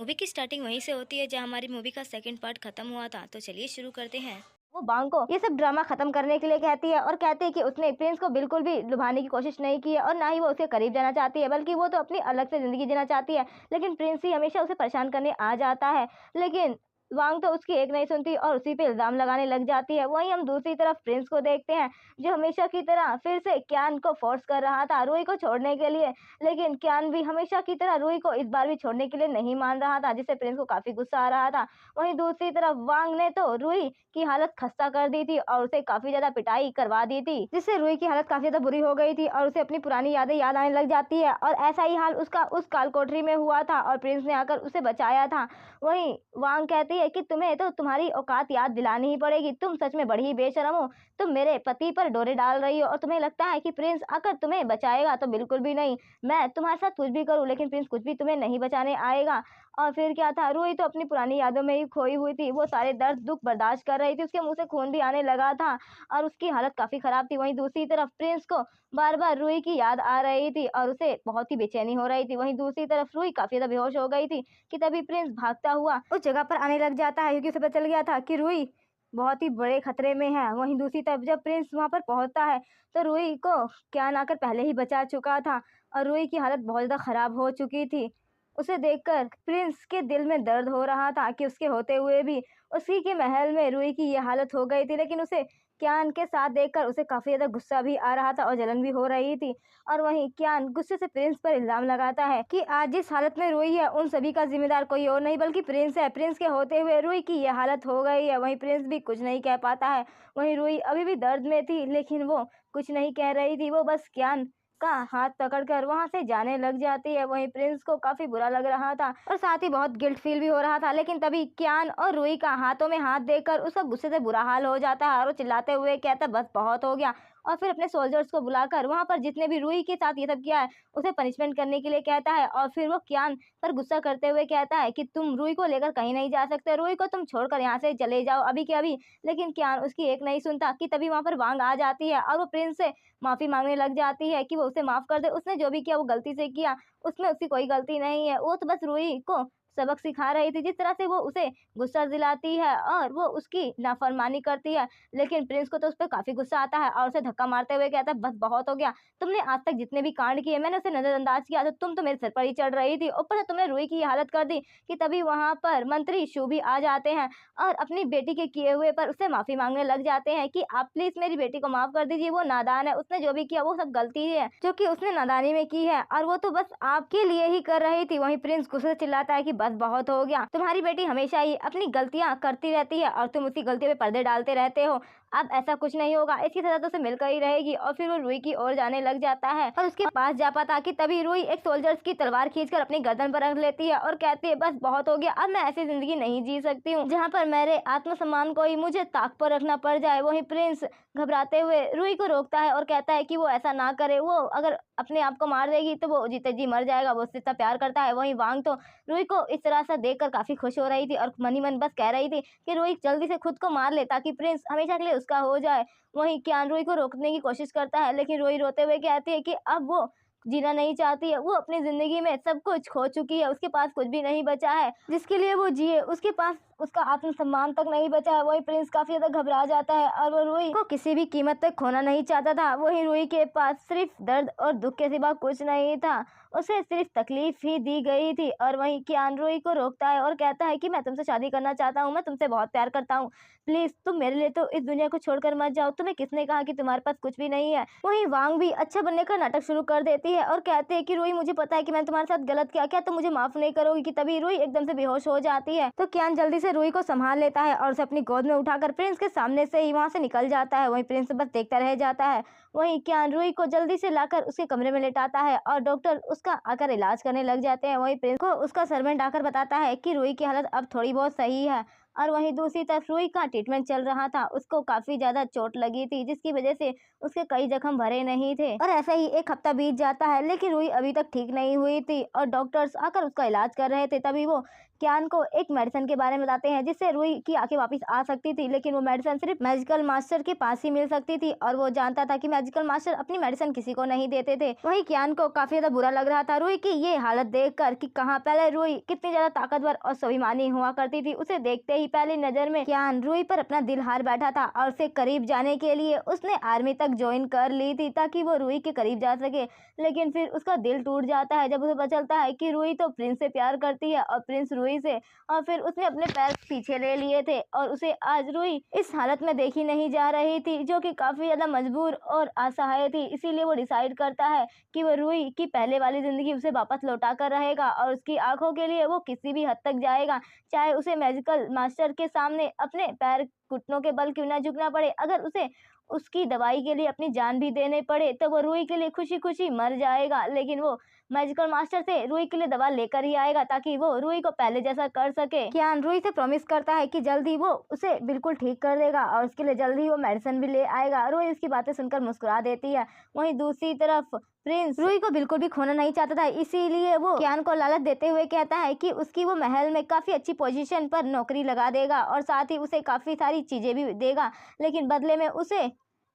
Movie की starting वहीं से होती है जहां हमारी मूवी का सेकंड पार्ट खत्म हुआ था। तो चलिए शुरू करते हैं। वो बांग को ये सब ड्रामा खत्म करने के लिए कहती है और कहती है कि उसने प्रिंस को बिल्कुल भी लुभाने की कोशिश नहीं की है और ना ही वो उसके करीब जाना चाहती है, बल्कि वो तो अपनी अलग से जिंदगी जीना चाहती है। लेकिन प्रिंस ही हमेशा उसे परेशान करने आ जाता है। लेकिन वांग तो उसकी एक नहीं सुनती और उसी पे इल्जाम लगाने लग जाती है। वहीं हम दूसरी तरफ प्रिंस को देखते हैं, जो हमेशा की तरह फिर से क्यान को फोर्स कर रहा था रूही को छोड़ने के लिए। लेकिन क्यान भी हमेशा की तरह रूही को इस बार भी छोड़ने के लिए नहीं मान रहा था, जिससे प्रिंस को काफी गुस्सा आ रहा था। वहीं दूसरी तरफ वांग ने तो रूही की हालत खस्ता कर दी थी और उसे काफी ज्यादा पिटाई करवा दी थी, जिससे रूही की हालत काफी ज्यादा बुरी हो गई थी और उसे अपनी पुरानी यादें याद आने लग जाती है। और ऐसा ही हाल उसका उस काल कोठरी में हुआ था और प्रिंस ने आकर उसे बचाया था। वहीं वांग कहती है कि तुम्हें तो तुम्हारी औकात याद दिलानी ही पड़ेगी, तुम सच में बड़ी ही बेशरम हो। तुम मेरे पति पर डोरे डाल रही हो और तुम्हें लगता है कि प्रिंस आकर तुम्हें बचाएगा, तो बिल्कुल भी नहीं। मैं तुम्हारे साथ कुछ भी करूं लेकिन प्रिंस कुछ भी तुम्हें नहीं बचाने आएगा। और फिर क्या था, रूही तो अपनी पुरानी यादों में ही खोई हुई थी। वो सारे दर्द दुख बर्दाश्त कर रही थी, उसके मुंह से खून भी आने लगा था और उसकी हालत काफी खराब थी। वहीं दूसरी तरफ प्रिंस को बार बार रूही की याद आ रही थी और उसे बहुत ही बेचैनी हो रही थी। वहीं दूसरी तरफ रूही काफी ज्यादा बेहोश हो गई थी कि तभी प्रिंस भागता हुआ उस जगह पर आने लग जाता है, क्योंकि उसे पता चल गया था कि रूही बहुत ही बड़े खतरे में है। वहीं दूसरी तरफ जब प्रिंस वहां पर पहुंचता है तो रूही को क्यान आकर पहले ही बचा चुका था और रूही की हालत बहुत ज्यादा खराब हो चुकी थी। उसे देखकर प्रिंस के दिल में दर्द हो रहा था कि उसके होते हुए भी उसी के महल में रूही की ये हालत हो गई थी। लेकिन उसे क्यान के साथ देखकर उसे काफी ज्यादा गुस्सा भी आ रहा था और जलन भी हो रही थी। और वहीं क्यान गुस्से से प्रिंस पर इल्जाम लगाता है कि आज जिस हालत में रूही है उन सभी का जिम्मेदार कोई और नहीं बल्कि प्रिंस है। प्रिंस के होते हुए रूही की यह हालत हो गई है। वहीं प्रिंस भी कुछ नहीं कह पाता है। वहीं रूही अभी भी दर्द में थी लेकिन वो कुछ नहीं कह रही थी, वो बस क्यान का हाथ पकड़कर वहां से जाने लग जाती है। वहीं प्रिंस को काफी बुरा लग रहा था और साथ ही बहुत गिल्ट फील भी हो रहा था। लेकिन तभी क्यान और रूही का हाथों में हाथ देकर उसका गुस्से से बुरा हाल हो जाता है और वो चिल्लाते हुए कहता है बस बहुत हो गया। और फिर अपने सोल्जर्स को बुलाकर वहां पर जितने भी रूही के साथ ये सब किया है उसे पनिशमेंट करने के लिए कहता है। और फिर वो क्यान पर गुस्सा करते हुए कहता है कि तुम रूही को लेकर कहीं नहीं जा सकते, रूही को तुम छोड़कर यहाँ से चले जाओ अभी के अभी। लेकिन क्यान उसकी एक नहीं सुनता कि तभी वहां पर वांग आ जाती है और वो प्रिंस से माफी मांगने लग जाती है कि वो उसे माफ कर दे। उसने जो भी किया वो गलती से किया, उसमें उसकी कोई गलती नहीं है। वो तो बस रूही को सबक सिखा रही थी, जिस तरह से वो उसे गुस्सा दिलाती है और वो उसकी नाफरमानी करती है। लेकिन प्रिंस को तो उस पर काफी गुस्सा आता है और उसे धक्का मारते हुए कहता है बस बहुत हो गया, तुमने आज तक जितने भी कांड किए मैंने उसे नजरअंदाज किया, तो तुम तो मेरे सर पर ही चढ़ रही थी, ऊपर से तुमने रूही की ये हालत कर दी। कि तभी वहां पर मंत्री शू भी आ जाते हैं और अपनी बेटी के किए हुए पर उससे माफी मांगने लग जाते हैं कि आप प्लीज मेरी बेटी को माफ कर दीजिए, वो नादान है, उसने जो भी किया वो सब गलती है जो कि उसने नादानी में की है और वो तो बस आपके लिए ही कर रही थी। वहीं प्रिंस गुस्से से चिल्लाता है कि बस बहुत हो गया, तुम्हारी बेटी हमेशा ही अपनी गलतियां करती रहती है और तुम उसी गलतियों पे पर्दे डालते रहते हो। अब ऐसा कुछ नहीं होगा, इसकी सजा तो उसे मिलकर ही रहेगी। और फिर वो रूही की ओर जाने लग जाता है और उसके पास जा पाता कि तभी रूही एक सोल्जर्स की तलवार खींचकर अपनी गर्दन पर रख लेती है और कहती है बस बहुत हो गया, अब मैं ऐसी जिंदगी नहीं जी सकती हूँ जहाँ पर मेरे आत्मसम्मान को ही मुझे ताक पर रखना पड़ जाए। वहीं प्रिंस घबराते हुए रूही को रोकता है और कहता है कि वो ऐसा ना करे, वो अगर अपने आप को मार देगी तो वो जीते जी मर जाएगा, वो उससे इतना प्यार करता है। वहीं वांग तो रूही को इस तरह से देखकर काफी खुश हो रही थी और मन ही मन बस कह रही थी कि रूही जल्दी से खुद को मार ले ताकि प्रिंस हमेशा के लिए उसका हो जाए। वहीं क्यान रूही को रोकने की कोशिश करता है लेकिन रूही रोते हुए कहती है कि अब वो जीना नहीं चाहती है, वो अपनी जिंदगी में सब कुछ खो चुकी है, उसके पास कुछ भी नहीं बचा है जिसके लिए वो जिए, उसके पास उसका आत्मसम्मान तक नहीं बचा है। वही प्रिंस काफी ज्यादा घबरा जाता है और वो रूही को किसी भी कीमत तक खोना नहीं चाहता था। वही रूही के पास सिर्फ दर्द और दुख के सिवा कुछ नहीं था, उसे सिर्फ तकलीफ ही दी गई थी। और वहीं क्यान रूही को रोकता है और कहता है कि मैं तुमसे शादी करना चाहता हूँ, मैं तुमसे बहुत प्यार करता हूँ, प्लीज तुम मेरे लिए तो इस दुनिया को छोड़कर मत जाओ, तुम्हें किसने कहा कि तुम्हारे पास कुछ भी नहीं है। वहीं वांग भी अच्छा बनने का नाटक शुरू कर देती है और कहते हैं कि रूही मुझे पता है कि मैंने तुम्हारे साथ गलत किया, क्या तुम मुझे माफ नहीं करोगी। कि तभी रूही एकदम से बेहोश हो जाती है तो क्यान जल्दी से रूही को संभाल लेता है और उसे अपनी गोद में उठाकर प्रिंस के सामने से ही वहां से निकल जाता है। वहीं प्रिंस बस देखता रह जाता है। वहीं क्यान रूही को जल्दी से लाकर उसके कमरे में लेटाता है और डॉक्टर उसका आकर इलाज करने लग जाते हैं। वहीं प्रिंस को उसका सर्वेंट आकर बताता है कि रूही की हालत अब थोड़ी बहुत सही है और वहीं दूसरी तरफ रूही का ट्रीटमेंट चल रहा था, उसको काफ़ी ज़्यादा चोट लगी थी जिसकी वजह से उसके कई जख्म भरे नहीं थे। और ऐसा ही 1 हफ्ता बीत जाता है लेकिन रूही अभी तक ठीक नहीं हुई थी और डॉक्टर्स आकर उसका इलाज कर रहे थे। तभी वो कियान को एक मेडिसिन के बारे में बताते हैं जिससे रूही की आंखें वापस आ सकती थी, लेकिन वो मेडिसिन सिर्फ मैजिकल मास्टर के पास ही मिल सकती थी और वो जानता था कि मैजिकल मास्टर अपनी मेडिसिन किसी को नहीं देते थे। वहीं कियान को काफी ज्यादा बुरा लग रहा था रूही की ये हालत देखकर कि कहाँ पहले रूही कितनी ज्यादा ताकतवर और स्वाभिमानी हुआ करती थी। उसे देखते ही पहली नजर में कियान रूही पर अपना दिल हार बैठा था और उसे करीब जाने के लिए उसने आर्मी तक ज्वाइन कर ली थी ताकि वो रूही के करीब जा सके। लेकिन फिर उसका दिल टूट जाता है जब उसे पता चलता है कि रूही तो प्रिंस से प्यार करती है और प्रिंस रूही से, और फिर उसने अपने पैर पीछे ले लिए थे और उसे आज रूही इस हालत में देखी नहीं जा रही थी जो कि काफी ज्यादा मजबूर और असहाय थी। इसीलिए वो डिसाइड करता है कि वो रूही की पहले वाली जिंदगी उसे वापस लौटा कर रहेगा और उसकी आंखों के लिए वो किसी भी हद तक जाएगा, चाहे उसे मैजिकल मास्टर के सामने अपने पैर घुटनों के बल क्यों ना झुकना पड़े। अगर उसे उसकी दवाई के लिए अपनी जान भी देने पड़े तो वो रूही के लिए खुशी खुशी मर जाएगा, लेकिन वो मैजिकल मास्टर से रूही के लिए दवा लेकर ही आएगा ताकि वो रूही को पहले जैसा कर सके। कियान रूही से प्रॉमिस करता है कि जल्द ही वो उसे बिल्कुल ठीक कर देगा और उसके लिए जल्द ही वो मेडिसिन भी ले आएगा। रूही उसकी बातें सुनकर मुस्कुरा देती है। वहीं दूसरी तरफ प्रिंस रूही को बिल्कुल भी खोना नहीं चाहता था, इसीलिए वो कियान को लालच देते हुए कहता है कि उसकी वो महल में काफी अच्छी पोजीशन पर नौकरी लगा देगा और साथ ही उसे काफी सारी चीजें भी देगा, लेकिन बदले में उसे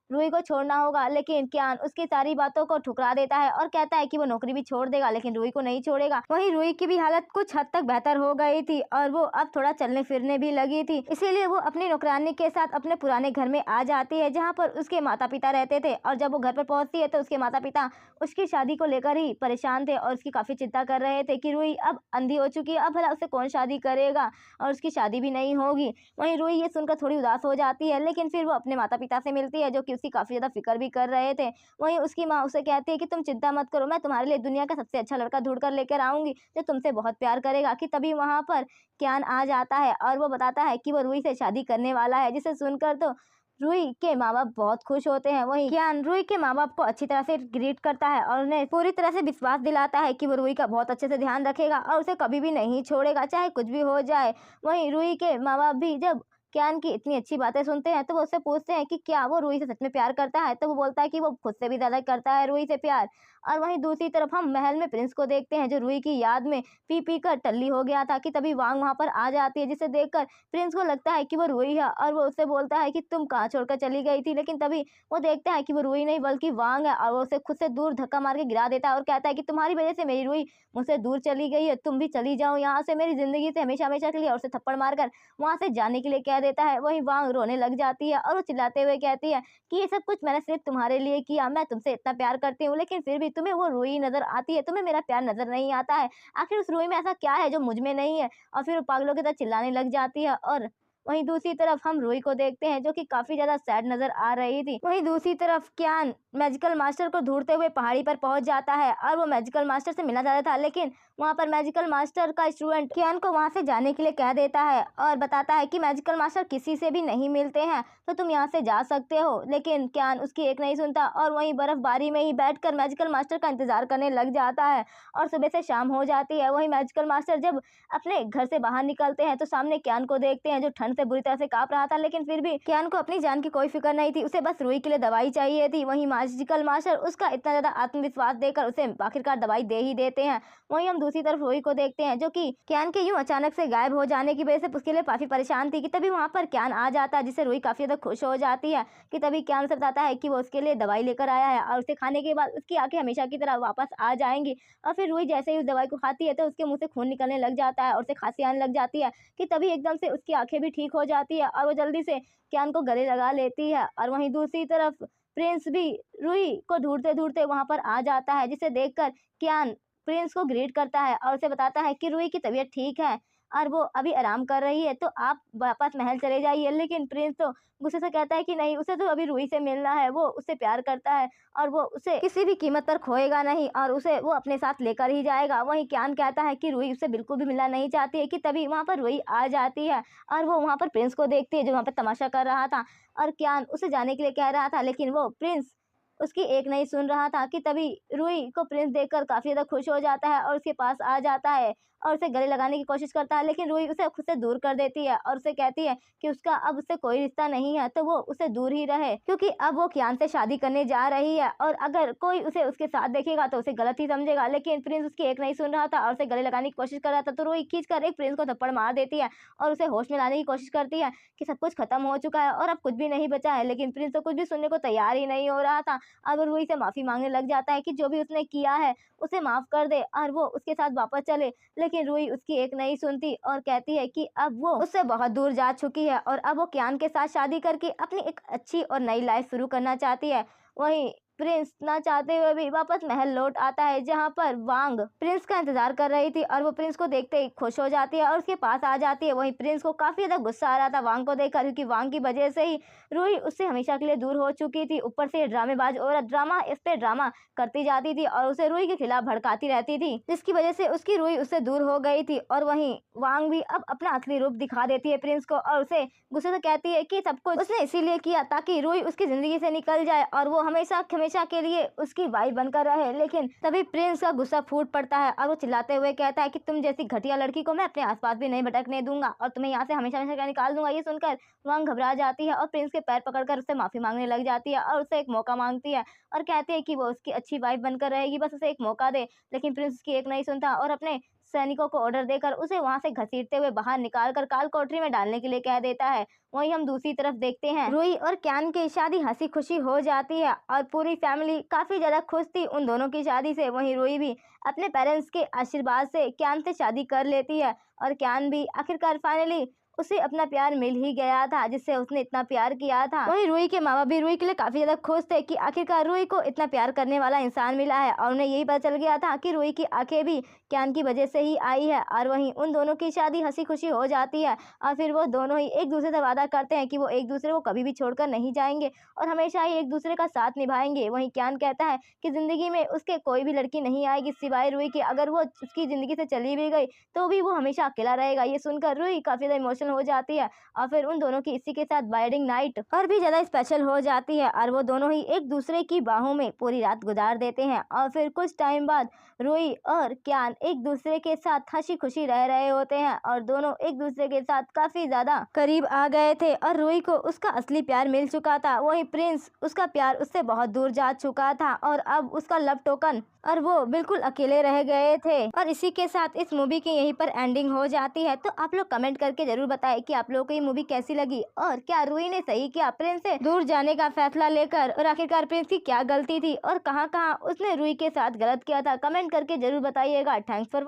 रूही को छोड़ना होगा। लेकिन कियान उसकी सारी बातों को ठुकरा देता है और कहता है कि वो नौकरी भी छोड़ देगा लेकिन रूही को नहीं छोड़ेगा। वहीं रूही की भी हालत कुछ हद तक बेहतर हो गई थी और वो अब थोड़ा चलने फिरने भी लगी थी, इसीलिए वो अपनी नौकरानी के साथ अपने पुराने घर में आ जाती है जहाँ पर उसके माता पिता रहते थे। और जब वो घर पर पहुंचती है तो उसके माता पिता उसकी शादी को लेकर ही परेशान थे और उसकी काफी चिंता कर रहे थे कि रूही अब अंधी हो चुकी है, अब भला उसे कौन शादी करेगा और उसकी शादी भी नहीं होगी। वहीं रूही ये सुनकर थोड़ी उदास हो जाती है, लेकिन फिर वो अपने माता पिता से मिलती है जो कि उसकी काफी ज्यादा फिक्र भी कर रहे थे। वहीं उसकी माँ उसे कहती है कि तुम चिंता मत करो, मैं तुम्हारे लिए दुनिया का सबसे अच्छा लड़का ढूंढ कर लेकर आऊंगी जो तुमसे बहुत प्यार करेगा। कि तभी वहां पर कियान आ जाता है और वो बताता है कि वो रूही से शादी करने वाला है, जिसे सुनकर तो रूही के माँ बाप बहुत खुश होते हैं। वहीं कियान रूही के माँ बाप को अच्छी तरह से ग्रीट करता है और उन्हें पूरी तरह से विश्वास दिलाता है कि वो रूही का बहुत अच्छे से ध्यान रखेगा और उसे कभी भी नहीं छोड़ेगा चाहे कुछ भी हो जाए। वहीं रूही के माँ बाप भी जब कियान की इतनी अच्छी बातें सुनते हैं तो वो उससे पूछते हैं कि क्या वो रूही से सच में प्यार करता है, तो वो बोलता है कि वो खुद से भी ज्यादा करता है रूही से प्यार। और वहीं दूसरी तरफ हम महल में प्रिंस को देखते हैं जो रूही की याद में पी पी कर टल्ली हो गया था। कि तभी वांग वहां पर आ जाती है जिसे देखकर प्रिंस को लगता है कि वो रूही है और वो उससे बोलता है कि तुम कहाँ छोड़कर चली गई थी। लेकिन तभी वो देखता है कि वो रूही नहीं बल्कि वांग है और वो उसे खुद से दूर धक्का मार के गिरा देता है और कहता है कि तुम्हारी वजह से मेरी रूही मुझसे दूर चली गई है, तुम भी चली जाओ यहाँ से मेरी जिंदगी से हमेशा हमेशा के लिए, और उसे थप्पड़ मारकर वहां से जाने के लिए कह देता है। वहीं वांग रोने लग जाती है और वो चिल्लाते हुए कहती है कि ये सब कुछ मैंने सिर्फ तुम्हारे लिए किया, मैं तुमसे इतना प्यार करती हूँ लेकिन फिर भी तुम्हें वो रूही नजर आती है, तुम्हें मेरा प्यार नजर नहीं आता है, आखिर उस रूही में ऐसा क्या है जो मुझ में नहीं है। और फिर वो पागलों की तरह चिल्लाने लग जाती है। और वहीं दूसरी तरफ हम रूही को देखते हैं जो कि काफी ज्यादा सैड नजर आ रही थी। वहीं दूसरी तरफ कियान मैजिकल मास्टर को ढूंढते हुए पहाड़ी पर पहुंच जाता है और वो मैजिकल मास्टर से मिलना चाहता था, लेकिन वहां पर मैजिकल मास्टर का स्टूडेंट कियान को वहां से जाने के लिए कह देता है और बताता है कि मैजिकल मास्टर किसी से भी नहीं मिलते हैं तो तुम यहाँ से जा सकते हो। लेकिन कियान उसकी एक नहीं सुनता और वहीं बर्फबारी में ही बैठकर मैजिकल मास्टर का इंतजार करने लग जाता है। और सुबह से शाम हो जाती है। वहीं मैजिकल मास्टर जब अपने घर से बाहर निकलते हैं तो सामने कियान को देखते हैं जो ठंड से बुरी तरह से कांप रहा था, लेकिन फिर भी कियान को अपनी जान की कोई फिक्र नहीं थी, उसे बस रूही के लिए दवाई चाहिए थी। वहीं मैजिकल मास्टर उसका इतना ज्यादा आत्मविश्वास देकर उसे आखिरकार दवाई दे ही देते हैं। वहीं हम दूसरी तरफ रूही को देखते हैं जो कि कियान के यूं अचानक से गायब हो जाने की वजह से उसके लिए काफी परेशान थी। कि तभी वहां पर कियान आ जाता है जिससे रूही काफी ज्यादा खुश हो जाती है। कि तभी कियान से बताता है कि वो उसके लिए दवाई लेकर आया है और उसे खाने के बाद उसकी आंखें हमेशा की तरह वापस आ जाएंगी। और फिर रूही जैसे ही उस दवाई को खाती है तो उसके मुंह से खून निकलने लग जाता है और उसे खांसी आने लग जाती है। कि तभी एकदम से उसकी आंखें भी ठीक हो जाती है और वो जल्दी से कियान को गले लगा लेती है। और वहीं दूसरी तरफ प्रिंस भी रूही को ढूंढते ढूंढते वहां पर आ जाता है, जिसे देखकर कियान प्रिंस को ग्रीट करता है और उसे बताता है कि रूही की तबीयत ठीक है और वो अभी आराम कर रही है तो आप वापस महल चले जाइए। लेकिन प्रिंस तो गुस्से से कहता है कि नहीं, उसे तो अभी रूही से मिलना है, वो उससे प्यार करता है और वो उसे किसी भी कीमत पर खोएगा नहीं और उसे वो अपने साथ लेकर ही जाएगा। वहीं कियान कहता है कि रूही उससे बिल्कुल भी मिलना नहीं चाहती है। कि तभी वहां पर रूही आ जाती है और वो वहां पर प्रिंस को देखती है जो वहां पर तमाशा कर रहा था और कियान उसे जाने के लिए कह रहा था, लेकिन वो प्रिंस उसकी एक नहीं सुन रहा था कि तभी रूही को प्रिंस देखकर काफ़ी ज़्यादा खुश हो जाता है और उसके पास आ जाता है और उसे गले लगाने की कोशिश करता है, लेकिन रूही उसे खुद से दूर कर देती है और उसे कहती है कि उसका अब उससे कोई रिश्ता नहीं है, तो वो उसे दूर ही रहे, क्योंकि अब वो कियान से शादी करने जा रही है और अगर कोई उसे उसके साथ देखेगा तो उसे गलत ही समझेगा। लेकिन प्रिंस उसकी एक नहीं सुन रहा था और उसे गले लगाने की कोशिश कर रहा था, तो रूही खींचकर एक प्रिंस को थप्पड़ मार देती है और उसे होश में लाने की कोशिश करती है कि सब कुछ खत्म हो चुका है और अब कुछ भी नहीं बचा है। लेकिन प्रिंस तो कुछ भी सुनने को तैयार ही नहीं हो रहा था। अब रूही से माफ़ी मांगने लग जाता है कि जो भी उसने किया है उसे माफ़ कर दे और वो उसके साथ वापस चले, लेकिन रूही उसकी एक नहीं सुनती और कहती है कि अब वो उससे बहुत दूर जा चुकी है और अब वो कियान के साथ शादी करके अपनी एक अच्छी और नई लाइफ शुरू करना चाहती है। वहीं प्रिंस ना चाहते हुए भी वापस महल लौट आता है, जहां पर वांग प्रिंस का इंतजार कर रही थी और वो प्रिंस को देखते ही खुश हो जाती है और उसके पास आ जाती है। वहीं प्रिंस को काफी ज्यादा गुस्सा आ रहा था वांग को देखकर, क्योंकि वांग की वजह से ही रूही उससे हमेशा के लिए दूर हो चुकी थी। ऊपर से ये ड्रामेबाज औरत ड्रामा इस पे ड्रामा करती जाती थी और उसे रूही के खिलाफ भड़काती रहती थी, जिसकी वजह से उसकी रूही उससे दूर हो गई थी। और वहीं वांग भी अब अपना असली रूप दिखा देती है प्रिंस को और उसे गुस्से से कहती है कि सब कुछ उसने इसीलिए किया ताकि रूही उसकी जिंदगी से निकल जाए और वो हमेशा हमेशा के लिए उसकी वाइफ बनकर रहे। लेकिन तभी प्रिंस का गुस्सा फूट पड़ता है और वो चिल्लाते हुए कहता है कि तुम जैसी घटिया लड़की को मैं अपने आसपास भी नहीं भटकने दूंगा और तुम्हें यहाँ से हमेशा हमेशा का निकाल दूंगा। ये सुनकर वांग घबरा जाती है और प्रिंस के पैर पकड़कर उससे माफी मांगने लग जाती है और उससे एक मौका मांगती है और कहती है कि वो उसकी अच्छी वाइफ बनकर रहेगी, बस उसे एक मौका दे। लेकिन प्रिंस उसकी एक नहीं सुनता और अपने सैनिकों को ऑर्डर देकर उसे वहां से घसीटते हुए बाहर निकालकर काल कोठरी में डालने के लिए कह देता है। वहीं हम दूसरी तरफ देखते हैं रूही और क्यान की शादी हंसी खुशी हो जाती है और पूरी फैमिली काफी ज्यादा खुश थी उन दोनों की शादी से। वहीं रूही भी अपने पेरेंट्स के आशीर्वाद से क्यान से शादी कर लेती है और क्यान भी आखिरकार फाइनली उसे अपना प्यार मिल ही गया था जिससे उसने इतना प्यार किया था। वहीं रूही के माँ बाप भी रूही के लिए काफी ज्यादा खुश थे कि आखिरकार रूही को इतना प्यार करने वाला इंसान मिला है और उन्हें यही पता चल गया था कि रूही की आंखें भी क्यान की वजह से ही आई है। और वहीं उन दोनों की शादी हंसी खुशी हो जाती है और फिर वो दोनों ही एक दूसरे से वादा करते हैं कि वो एक दूसरे को कभी भी छोड़कर नहीं जाएंगे और हमेशा ही एक दूसरे का साथ निभाएंगे। वहीं क्यान कहता है कि जिंदगी में उसके कोई भी लड़की नहीं आएगी सिवाय रूही की, अगर वो उसकी जिंदगी से चली भी गई तो भी वो हमेशा अकेला रहेगा। ये सुनकर रूही काफी ज्यादा इमोशनल हो जाती है और फिर उन दोनों की इसी के साथ वेडिंग नाइट और भी ज्यादा स्पेशल हो जाती है और वो दोनों ही एक दूसरे की बाहों में पूरी रात गुजार देते हैं। और फिर कुछ टाइम बाद रूही और क्यान एक दूसरे के साथ हंसी खुशी रह रहे होते हैं और दोनों एक दूसरे के साथ काफी ज्यादा करीब आ गए थे और रूही को उसका असली प्यार मिल चुका था। वहीं प्रिंस उसका प्यार उससे बहुत दूर जा चुका था और अब उसका लव टोकन और वो बिल्कुल अकेले रह गए थे। और इसी के साथ इस मूवी की यहीं पर एंडिंग हो जाती है। तो आप लोग कमेंट करके जरूर बताएं कि आप लोगों को ये मूवी कैसी लगी और क्या रूही ने सही किया प्रिंस से दूर जाने का फैसला लेकर, और आखिरकार प्रिंस की क्या गलती थी और कहां कहां उसने रूही के साथ गलत किया था। कमेंट करके जरूर बताइएगा। Thanks for